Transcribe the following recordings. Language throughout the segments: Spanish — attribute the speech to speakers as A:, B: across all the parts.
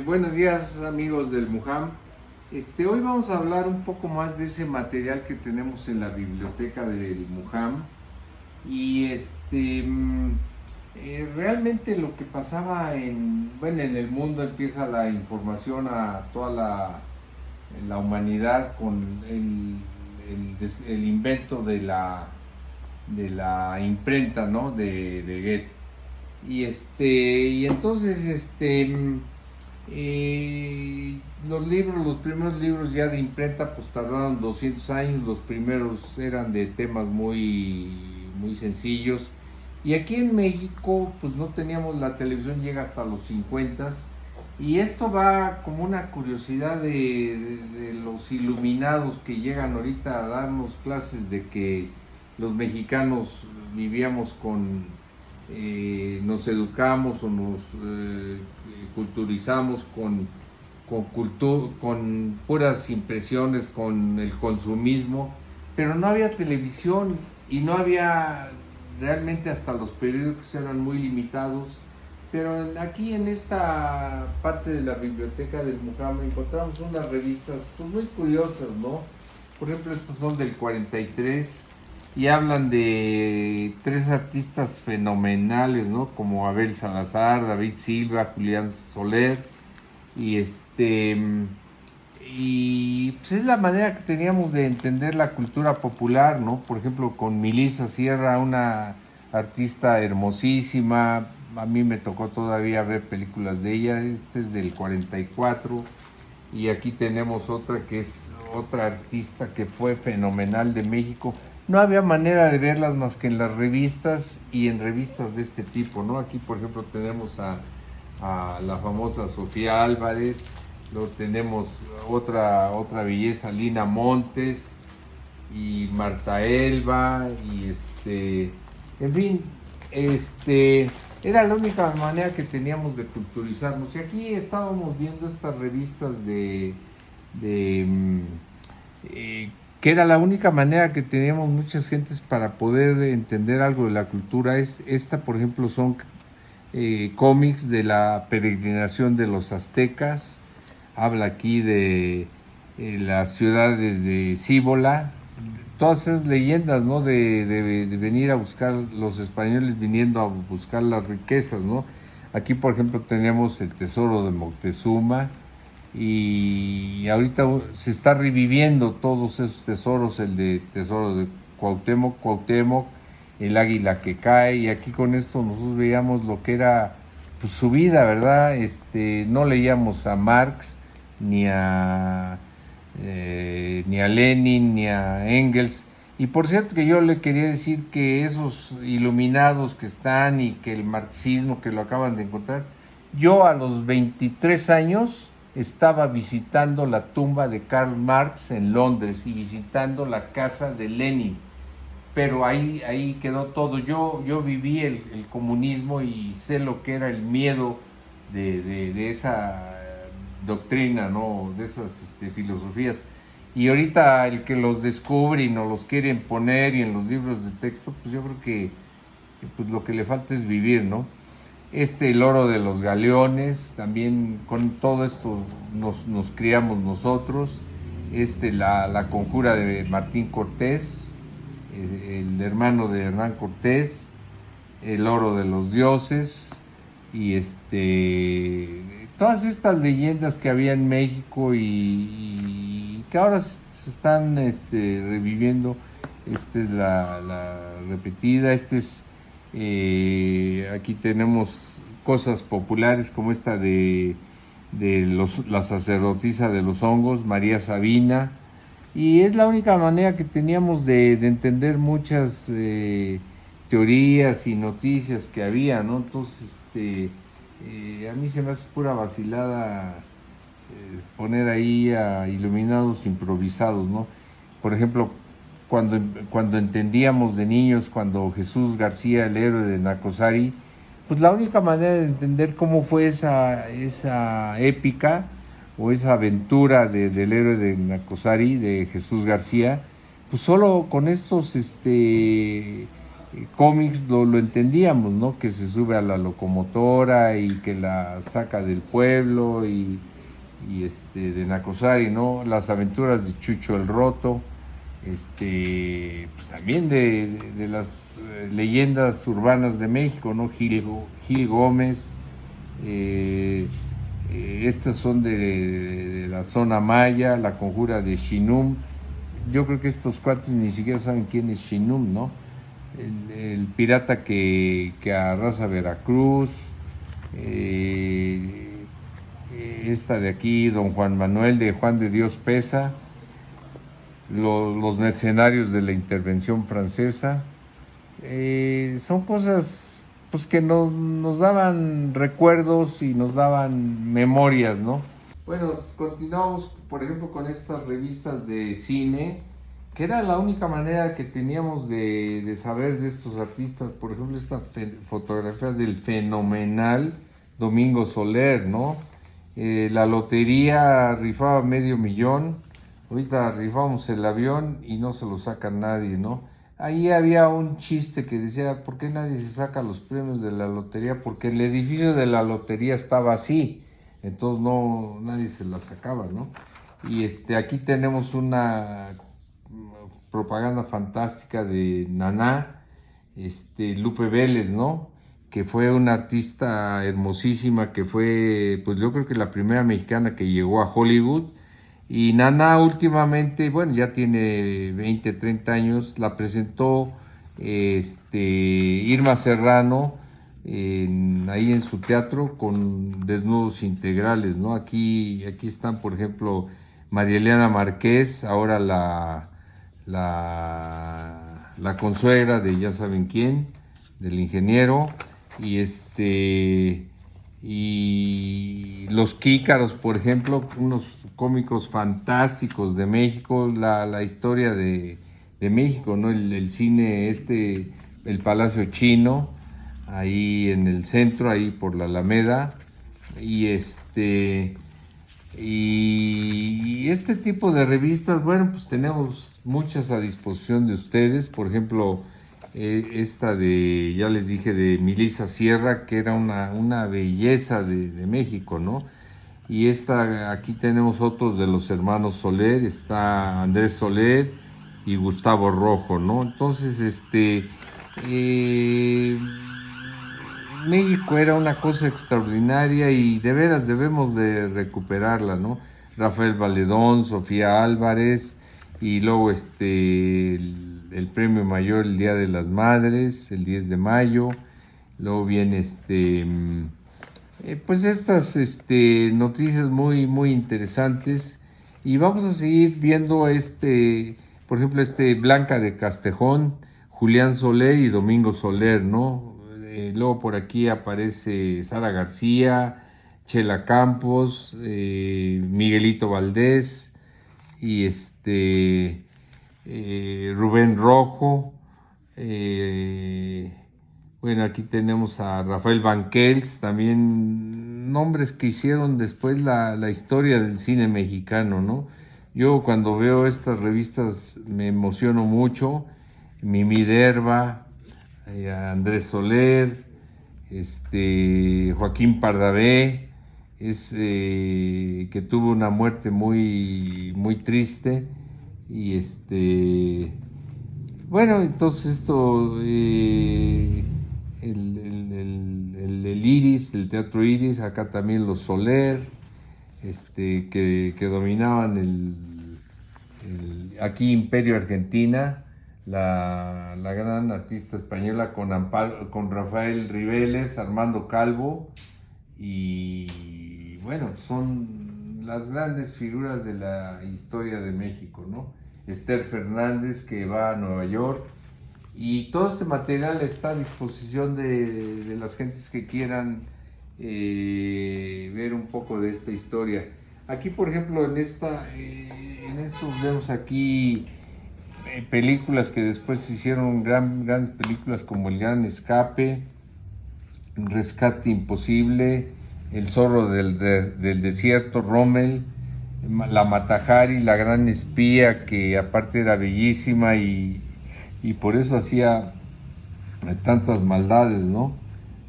A: Buenos días amigos del Mujam. Hoy vamos a hablar un poco más de ese material que tenemos en la biblioteca del Mujam y realmente lo que pasaba en el mundo. Empieza la información a toda la humanidad con el invento de la imprenta, ¿no? De Goethe. Y entonces los libros, los primeros libros ya de imprenta, pues tardaron 200 años. Los primeros eran de temas muy sencillos. Y aquí en México, pues no teníamos la televisión, llega hasta los 50. Y esto va como una curiosidad de los iluminados que llegan ahorita a darnos clases de que los mexicanos vivíamos nos educamos o nos culturizamos con puras impresiones, con el consumismo, pero no había televisión y no había, realmente hasta los periódicos eran muy limitados. Pero aquí en esta parte de la biblioteca del Mujam encontramos unas revistas pues muy curiosas, ¿no? Por ejemplo, estas son del 43 y hablan de tres artistas fenomenales, ¿no? Como Abel Salazar, David Silva, Julián Soler. Y pues es la manera que teníamos de entender la cultura popular, ¿no? Por ejemplo, con Melissa Sierra, una artista hermosísima. A mí me tocó todavía ver películas de ella. Este es del 44. Y aquí tenemos otra que es otra artista que fue fenomenal de México. No había manera de verlas más que en las revistas y en revistas de este tipo, ¿no? Aquí, por ejemplo, tenemos a la famosa Sofía Álvarez. Luego tenemos otra belleza, Lina Montes y Marta Elba. En fin, era la única manera que teníamos de culturizarnos. Y aquí estábamos viendo estas revistas de que era la única manera que teníamos muchas gentes para poder entender algo de la cultura. Esta, por ejemplo, son cómics de la peregrinación de los aztecas. Habla aquí de las ciudades de Cíbola, todas esas leyendas, ¿no? De venir a buscar, los españoles viniendo a buscar las riquezas, ¿no? Aquí, por ejemplo, tenemos el tesoro de Moctezuma y ahorita se está reviviendo todos esos tesoros, el de tesoro de Cuauhtémoc, el águila que cae. Y aquí con esto nosotros veíamos lo que era pues su vida, ¿verdad? No leíamos a Marx ni a Lenin, ni a Engels. Y por cierto que yo le quería decir que esos iluminados que están y que el marxismo que lo acaban de encontrar, yo a los 23 años estaba visitando la tumba de Karl Marx en Londres y visitando la casa de Lenin. Pero ahí quedó todo. Yo viví el comunismo y sé lo que era el miedo de esa doctrina, ¿no? De esas filosofías. Y ahorita el que los descubre y nos los quieren poner y en los libros de texto, pues yo creo que pues lo que le falta es vivir, ¿no? El oro de los galeones, también con todo esto nos criamos nosotros. La conjura de Martín Cortés, el hermano de Hernán Cortés, el oro de los dioses y todas estas leyendas que había en México y que ahora se están reviviendo. Esta es la repetida. Aquí tenemos cosas populares como esta de la sacerdotisa de los hongos, María Sabina. Y es la única manera que teníamos de entender muchas teorías y noticias que había, ¿no? Entonces, a mí se me hace pura vacilada poner ahí a iluminados improvisados, ¿no? Por ejemplo, cuando entendíamos de niños, cuando Jesús García, el héroe de Nacosari, pues la única manera de entender cómo fue esa épica o esa aventura del héroe de Nacosari, de Jesús García, pues solo con estos cómics lo entendíamos, ¿no? Que se sube a la locomotora y que la saca del pueblo y de Nacosari, ¿no? Las aventuras de Chucho el Roto, pues también de las leyendas urbanas de México, ¿no? Gil Gómez, estas son de la zona maya, la conjura de Shinum. Yo creo que estos cuates ni siquiera saben quién es Shinum, ¿no? El pirata que arrasa Veracruz, esta de aquí, Don Juan Manuel de Juan de Dios Pesa, los mercenarios de la intervención francesa. Son cosas pues que nos daban recuerdos y nos daban memorias, ¿no? Bueno, continuamos, por ejemplo, con estas revistas de cine, que era la única manera que teníamos de saber de estos artistas. Por ejemplo, esta fotografía del fenomenal Domingo Soler, ¿no? La lotería rifaba $500,000, ahorita rifamos el avión y no se lo saca nadie, ¿no? Ahí había un chiste que decía, ¿por qué nadie se saca los premios de la lotería? Porque el edificio de la lotería estaba así, entonces no, nadie se la sacaba, ¿no? Y aquí tenemos una propaganda fantástica de Naná, Lupe Vélez, ¿no? Que fue una artista hermosísima, que fue, pues yo creo que la primera mexicana que llegó a Hollywood. Y Naná últimamente, bueno, ya tiene 20, 30 años, la presentó Irma Serrano ahí en su teatro con desnudos integrales, ¿no? Aquí están, por ejemplo, María Elena Márquez, ahora la consuegra de ya saben quién, del ingeniero, y los Kícaros, por ejemplo, unos cómicos fantásticos de México, la historia de México, ¿no? El cine el Palacio Chino, ahí en el centro, ahí por la Alameda, y este tipo de revistas, bueno, pues tenemos muchas a disposición de ustedes. Por ejemplo, esta ya les dije, de Melissa Sierra, que era una belleza de México, ¿no? Y aquí tenemos otros de los hermanos Soler, está Andrés Soler y Gustavo Rojo, ¿no? Entonces, México era una cosa extraordinaria y de veras debemos de recuperarla, ¿no? Rafael Valedón, Sofía Álvarez, y luego el premio mayor el Día de las Madres, el 10 de mayo, luego viene pues estas noticias muy, muy interesantes, y vamos a seguir viendo por ejemplo, Blanca de Castejón, Julián Soler y Domingo Soler, ¿no? Luego por aquí aparece Sara García, Chela Campos, Miguelito Valdés y Rubén Rojo. Bueno, aquí tenemos a Rafael Banquels, también nombres que hicieron después la historia del cine mexicano, ¿no? Yo cuando veo estas revistas me emociono mucho. Mimi Derba, Andrés Soler, Joaquín Pardavé, que tuvo una muerte muy, muy triste. Y bueno, entonces el Iris, el Teatro Iris, acá también los Soler, que dominaban aquí Imperio Argentina, la gran artista española con Rafael Ribeles, Armando Calvo, y bueno, son las grandes figuras de la historia de México, ¿no? Esther Fernández, que va a Nueva York, y todo este material está a disposición de las gentes que quieran ver un poco de esta historia. Aquí, por ejemplo, en estos vemos aquí películas que después se hicieron, grandes películas como El Gran Escape, Rescate Imposible, El Zorro del Desierto, Rommel, La Matajari, La Gran Espía, que aparte era bellísima y por eso hacía tantas maldades, ¿no?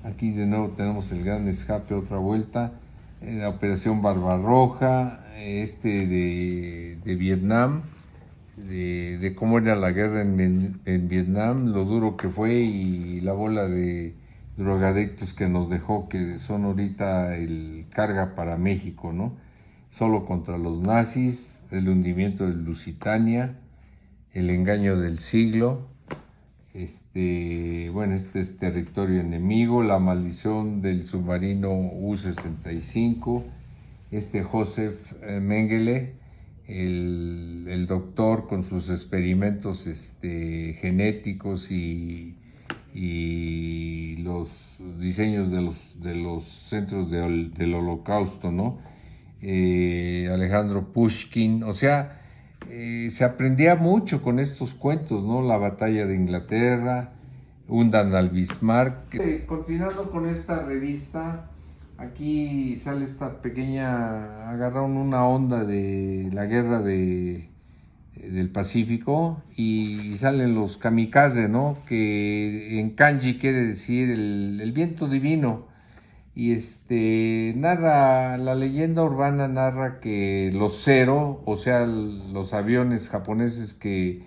A: Aquí de nuevo tenemos el gran escape, otra vuelta, la Operación Barbarroja, de Vietnam, de cómo era la guerra en Vietnam, lo duro que fue y la bola de drogadictos que nos dejó, que son ahorita el carga para México, ¿no? Solo contra los nazis, el hundimiento de Lusitania, el engaño del siglo, este es territorio enemigo, la maldición del submarino U-65, Joseph Mengele, el doctor con sus experimentos genéticos y los diseños de los centros del Holocausto, ¿no? Alejandro Pushkin, o sea, se aprendía mucho con estos cuentos, ¿no? La batalla de Inglaterra, hundan al Bismarck. Continuando con esta revista, aquí sale esta pequeña, agarraron una onda de la guerra del Pacífico y salen los kamikaze, ¿no? Que en kanji quiere decir el viento divino. Y narra, la leyenda urbana narra que los Zero, o sea, los aviones japoneses que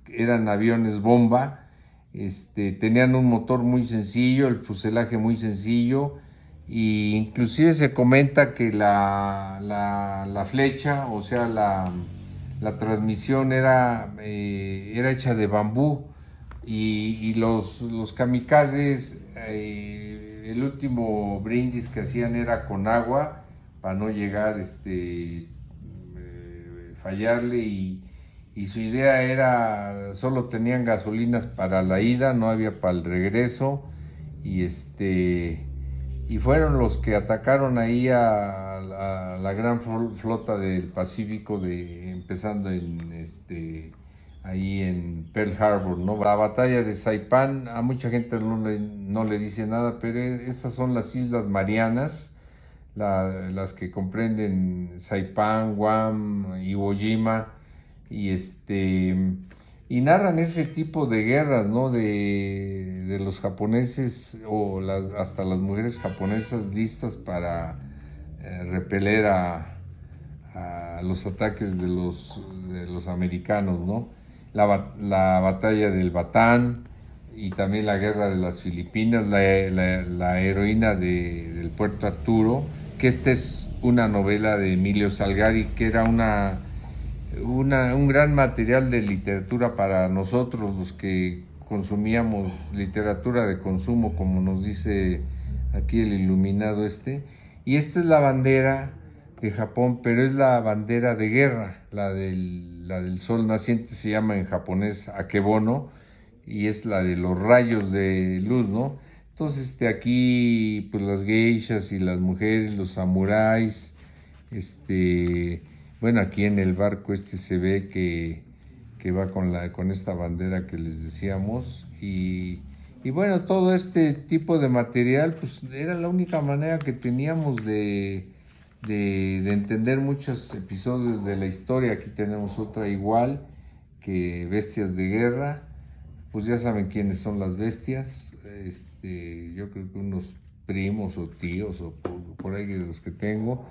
A: eran aviones bomba, tenían un motor muy sencillo, el fuselaje muy sencillo, e inclusive se comenta que la flecha, o sea, la transmisión era hecha de bambú y los kamikazes, el último brindis que hacían era con agua para no llegar fallarle y su idea era solo tenían gasolinas para la ida, no había para el regreso y y fueron los que atacaron ahí a la gran flota del Pacífico empezando ahí en Pearl Harbor, ¿no? La batalla de Saipán, a mucha gente no le dice nada, pero estas son las Islas Marianas, las que comprenden Saipán, Guam, Iwo Jima, y y narran ese tipo de guerras, ¿no? De los japoneses o hasta las mujeres japonesas listas para repeler a los ataques de los americanos, ¿no? La batalla del Batán y también la guerra de las Filipinas, la heroína del Puerto Arturo, que esta es una novela de Emilio Salgari, que era un gran material de literatura para nosotros, los que consumíamos literatura de consumo, como nos dice aquí el iluminado y esta es la bandera de Japón, pero es la bandera de guerra, la del sol naciente se llama en japonés Akebono, y es la de los rayos de luz, ¿no? Entonces, aquí, pues las geishas y las mujeres, los samuráis, bueno, aquí en el barco se ve que va con esta bandera que les decíamos, y bueno, todo este tipo de material, pues era la única manera que teníamos de entender muchos episodios de la historia. Aquí tenemos otra igual, que Bestias de Guerra, pues ya saben quiénes son las bestias, yo creo que unos primos o tíos o por ahí de los que tengo,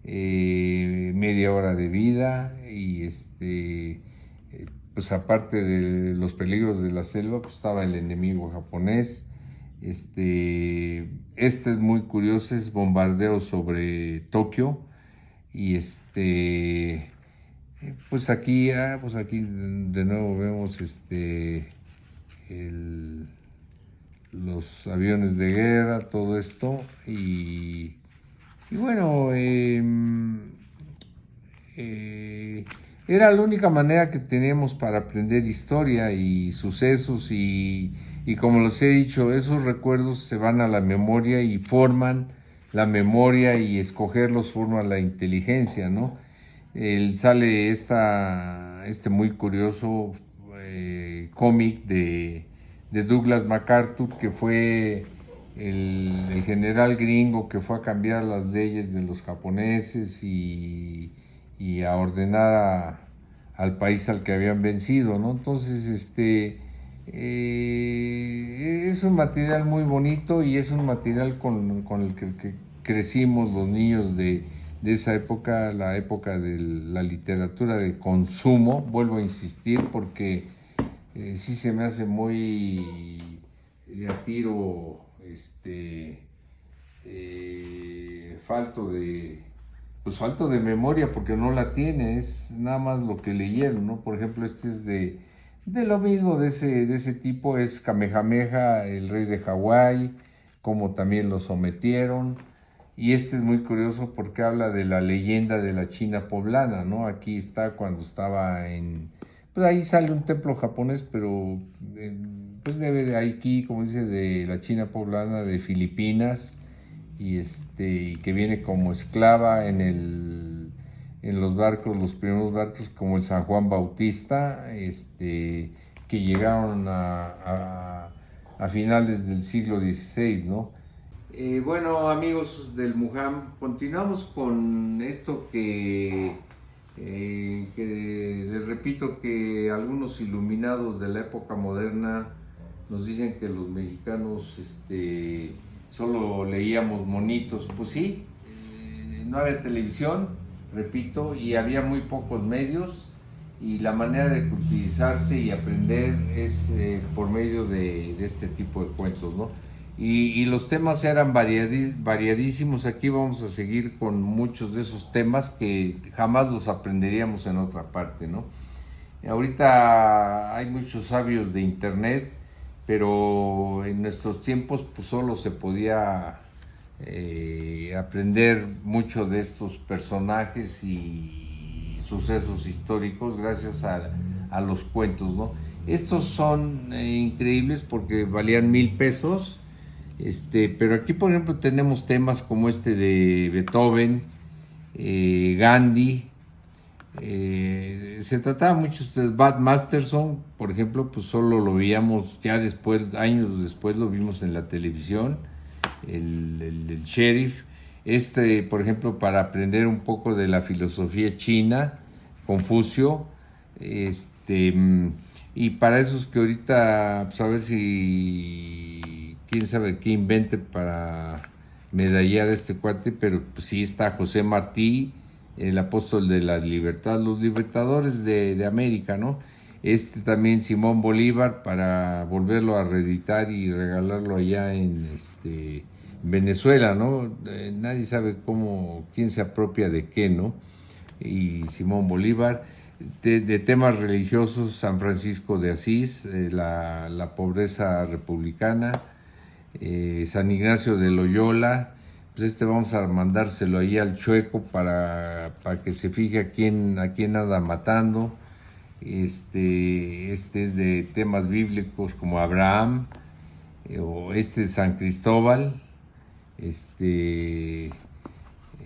A: media hora de vida y pues aparte de los peligros de la selva, pues estaba el enemigo japonés. Es muy curioso, es bombardeo sobre Tokio y pues aquí de nuevo vemos los aviones de guerra, todo esto y bueno, era la única manera que teníamos para aprender historia y sucesos y como les he dicho, esos recuerdos se van a la memoria y forman la memoria y escogerlos forma la inteligencia, ¿no? Sale muy curioso cómic de Douglas MacArthur, que fue el general gringo que fue a cambiar las leyes de los japoneses y a ordenar al país al que habían vencido, ¿no? Entonces, Es un material muy bonito y es un material con el que crecimos los niños de esa época, la época de la literatura de consumo. Vuelvo a insistir porque sí se me hace muy de a tiro, falto de memoria porque no la tiene, es nada más lo que leyeron, ¿no? Por ejemplo, este es de lo mismo, de ese tipo, es Kamehameha, el rey de Hawái, como también lo sometieron. Y este es muy curioso porque habla de la leyenda de la China poblana, ¿no? Aquí está cuando estaba pues ahí sale un templo japonés, pero pues debe de aquí, como dice, de la China poblana de Filipinas, y que viene como esclava en los barcos, los primeros barcos como el San Juan Bautista, que llegaron a finales del siglo XVI, ¿no? Bueno, amigos del Mujam, continuamos con esto que les repito que algunos iluminados de la época moderna nos dicen que los mexicanos solo leíamos monitos. Pues sí, no había televisión, repito, y había muy pocos medios, y la manera de cultivizarse y aprender es por medio de este tipo de cuentos, ¿no? Y los temas eran variadísimos. Aquí vamos a seguir con muchos de esos temas que jamás los aprenderíamos en otra parte, ¿no? Ahorita hay muchos sabios de internet, pero en nuestros tiempos pues solo se podía aprender mucho de estos personajes y sucesos históricos gracias a los cuentos, ¿no? Estos son increíbles porque valían 1,000 pesos. Pero aquí, por ejemplo, tenemos temas como este de Beethoven, Gandhi. Se trataba mucho de Bad Masterson, por ejemplo, pues solo lo veíamos ya después, años después lo vimos en la televisión, el sheriff. Por ejemplo, para aprender un poco de la filosofía china, Confucio, y para esos que ahorita, pues a ver si quién sabe qué invente para medallar a este cuate, pero pues sí está José Martí, el apóstol de la libertad, los libertadores de América, ¿no? También Simón Bolívar para volverlo a reeditar y regalarlo allá en Venezuela, ¿no? Nadie sabe quién se apropia de qué, ¿no? Y Simón Bolívar. De temas religiosos, San Francisco de Asís, la pobreza republicana, San Ignacio de Loyola. Pues vamos a mandárselo ahí al Chueco para que se fije a quién anda matando. Este es de temas bíblicos como Abraham, o de San Cristóbal,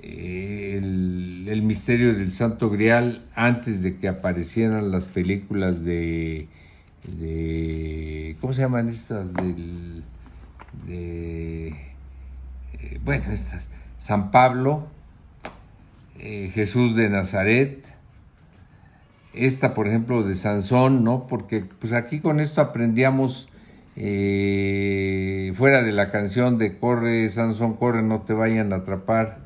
A: el misterio del Santo Grial antes de que aparecieran las películas de ¿cómo se llaman estas? Estas, San Pablo, Jesús de Nazaret, por ejemplo, de Sansón, ¿no? Porque pues aquí con esto aprendíamos, fuera de la canción de corre, Sansón, corre, no te vayan a atrapar,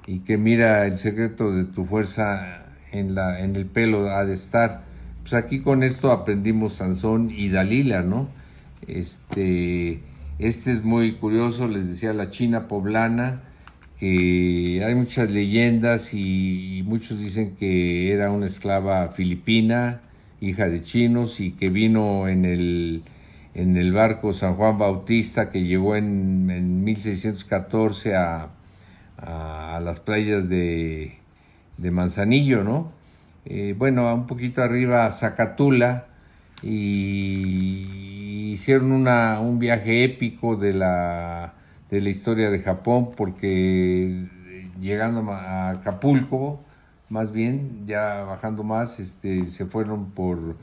A: y que mira, el secreto de tu fuerza en el pelo ha de estar. Pues aquí con esto aprendimos Sansón y Dalila, ¿no? Es muy curioso, les decía, la China poblana, que hay muchas leyendas y muchos dicen que era una esclava filipina, hija de chinos, y que vino en el barco San Juan Bautista, que llegó en 1614 a las playas de Manzanillo, ¿no? Un poquito arriba Zacatula, y hicieron un viaje épico de la historia de Japón, porque llegando a Acapulco, más bien, ya bajando más, se fueron por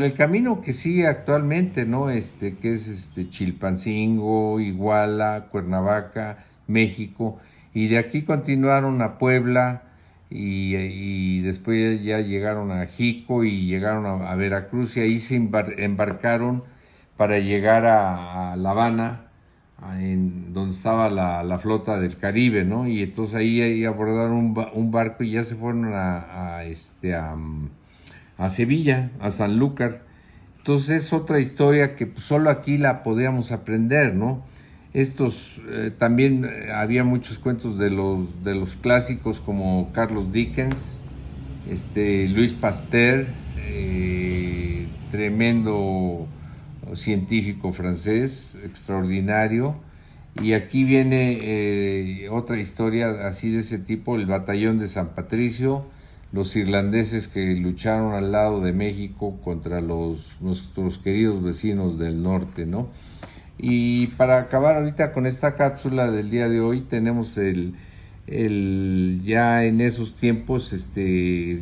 A: el camino que sigue actualmente, ¿no? Que es Chilpancingo, Iguala, Cuernavaca, México, y de aquí continuaron a Puebla, y después ya llegaron a Jico y llegaron a Veracruz y ahí se embarcaron para llegar a La Habana, en donde estaba la flota del Caribe, ¿no? Y entonces ahí abordaron un barco y ya se fueron a Sevilla, a Sanlúcar. Entonces es otra historia que pues, solo aquí la podíamos aprender, ¿no? También había muchos cuentos de los clásicos como Carlos Dickens, Luis Pasteur, tremendo científico francés, extraordinario. Y aquí viene otra historia así de ese tipo, el Batallón de San Patricio, los irlandeses que lucharon al lado de México contra nuestros queridos vecinos del norte, ¿no? Y para acabar ahorita con esta cápsula del día de hoy, tenemos ya en esos tiempos,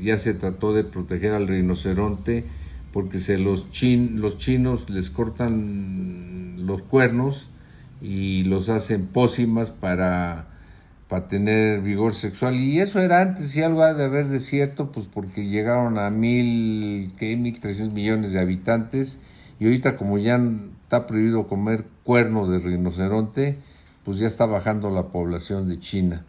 A: ya se trató de proteger al rinoceronte, porque los chinos les cortan los cuernos y los hacen pócimas para tener vigor sexual, y eso era antes, y algo ha de haber de cierto, pues porque llegaron a 1.300 millones de habitantes, y ahorita como ya está prohibido comer cuerno de rinoceronte, pues ya está bajando la población de China.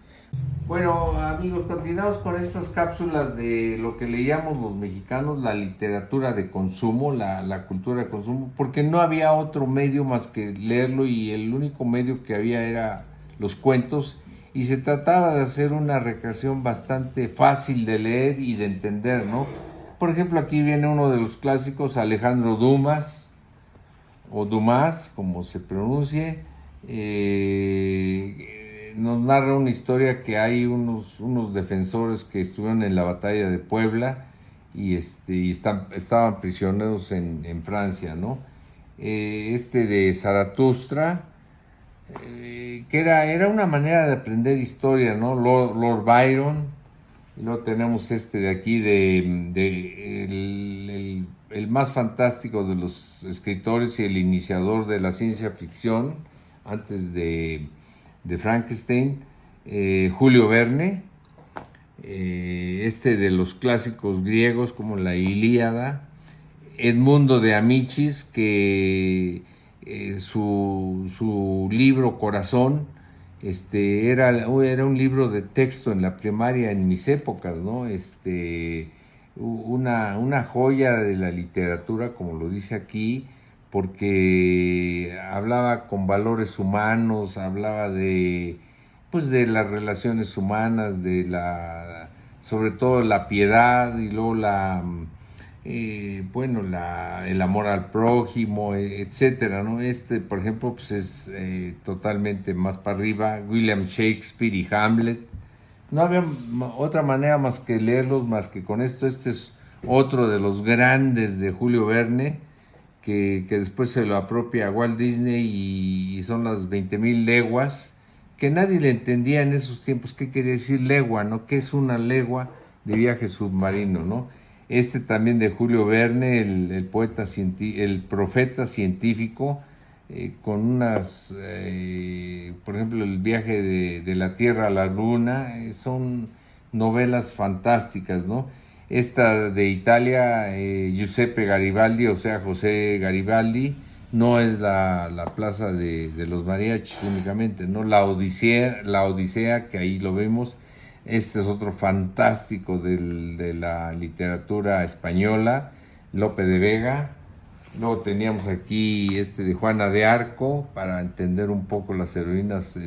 A: Bueno, amigos, continuamos con estas cápsulas de lo que leíamos los mexicanos, la literatura de consumo, la cultura de consumo, porque no había otro medio más que leerlo, y el único medio que había era los cuentos, y se trataba de hacer una recreación bastante fácil de leer y de entender, ¿no? Por ejemplo, aquí viene uno de los clásicos, Alejandro Dumas, o Dumas, como se pronuncie. Nos narra una historia que hay unos defensores que estuvieron en la batalla de Puebla y estaban prisioneros en Francia, ¿no? De Zaratustra, que era una manera de aprender historia, ¿no? Lord Byron. Y luego tenemos de aquí, el más fantástico de los escritores y el iniciador de la ciencia ficción, antes de Frankenstein, Julio Verne, de los clásicos griegos como la Ilíada, Edmundo de Amicis, que su libro Corazón, era un libro de texto en la primaria en mis épocas, ¿no? Una joya de la literatura, como lo dice aquí, porque hablaba con valores humanos, hablaba pues de las relaciones humanas, sobre todo la piedad, y luego el amor al prójimo, etcétera, ¿no? Por ejemplo, pues es totalmente más para arriba. William Shakespeare y Hamlet. No había otra manera más que leerlos, más que con esto. Este es otro de los grandes de Julio Verne, que después se lo apropia a Walt Disney, y son las 20.000 leguas, que nadie le entendía en esos tiempos qué quería decir legua, ¿no? ¿Qué es una legua de viaje submarino, no? También de Julio Verne, el profeta científico, con por ejemplo, el viaje de la Tierra a la Luna, son novelas fantásticas, ¿no? Esta de Italia, Giuseppe Garibaldi, o sea, José Garibaldi, no es la plaza de los mariachis únicamente, ¿no? La Odisea, que ahí lo vemos. Es otro fantástico de la literatura española, Lope de Vega. Luego teníamos aquí de Juana de Arco, para entender un poco las heroínas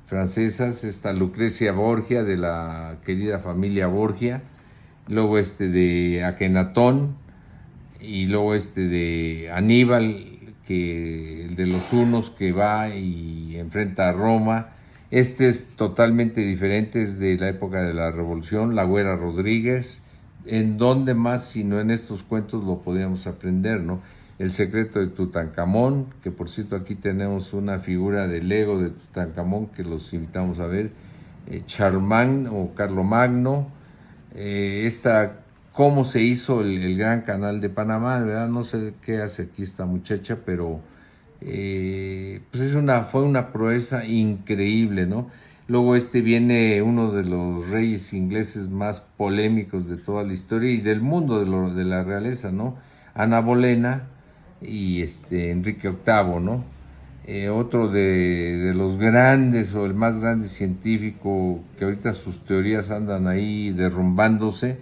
A: francesas. Lucrecia Borgia, de la querida familia Borgia. Luego de Akenatón, y luego de Aníbal, el de los hunos, que va y enfrenta a Roma. Es totalmente diferente, es de la época de la Revolución, La Güera Rodríguez. ¿En dónde más sino en estos cuentos lo podíamos aprender, no? El secreto de Tutankamón, que por cierto aquí tenemos una figura del Lego de Tutankamón que los invitamos a ver. Charlemagne o Carlomagno, cómo se hizo el Gran Canal de Panamá, ¿verdad? No sé qué hace aquí esta muchacha, pero pues fue una proeza increíble, ¿no? Luego viene uno de los reyes ingleses más polémicos de toda la historia y del mundo de la realeza, ¿no? Ana Bolena y Enrique VIII, ¿no? Otro de los grandes o el más grande científico que ahorita sus teorías andan ahí derrumbándose,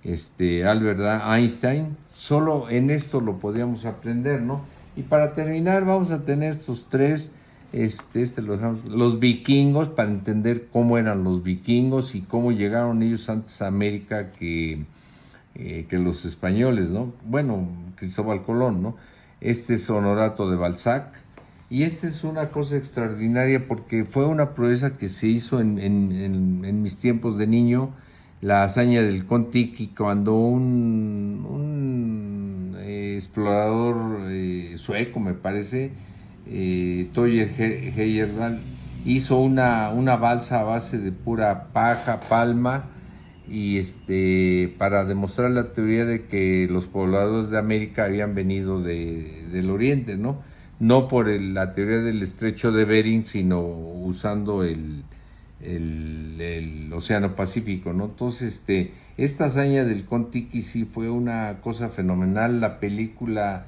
A: Albert Einstein. Solo en esto lo podíamos aprender, ¿no? Y para terminar vamos a tener estos tres, los vikingos, para entender cómo eran los vikingos y cómo llegaron ellos antes a América que los españoles, ¿no? Bueno, Cristóbal Colón, ¿no? Este es Honorato de Balzac. Y esta es una cosa extraordinaria porque fue una proeza que se hizo en mis tiempos de niño, la hazaña del Kon-Tiki, cuando un explorador sueco, me parece, Toyer Heyerdahl, hizo una balsa a base de pura paja, palma, y para demostrar la teoría de que los pobladores de América habían venido del Oriente, ¿no? No por la teoría del estrecho de Bering, sino usando el Océano Pacífico, ¿no? Entonces, esta hazaña del Kon-Tiki sí fue una cosa fenomenal. La película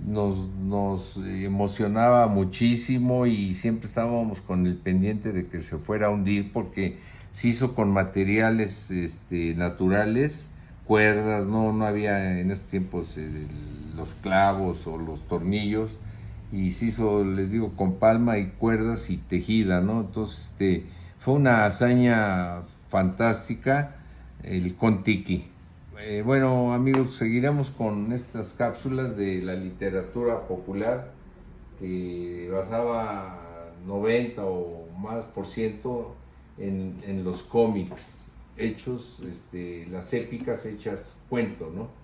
A: nos emocionaba muchísimo y siempre estábamos con el pendiente de que se fuera a hundir porque se hizo con materiales naturales, cuerdas, no había en esos tiempos los clavos o los tornillos, y se hizo, les digo, con palma y cuerdas y tejida, ¿no? Entonces, fue una hazaña fantástica, el Kon-Tiki. Bueno, amigos, seguiremos con estas cápsulas de la literatura popular que basaba 90 o más por ciento en los cómics hechos, las épicas hechas cuento, ¿no?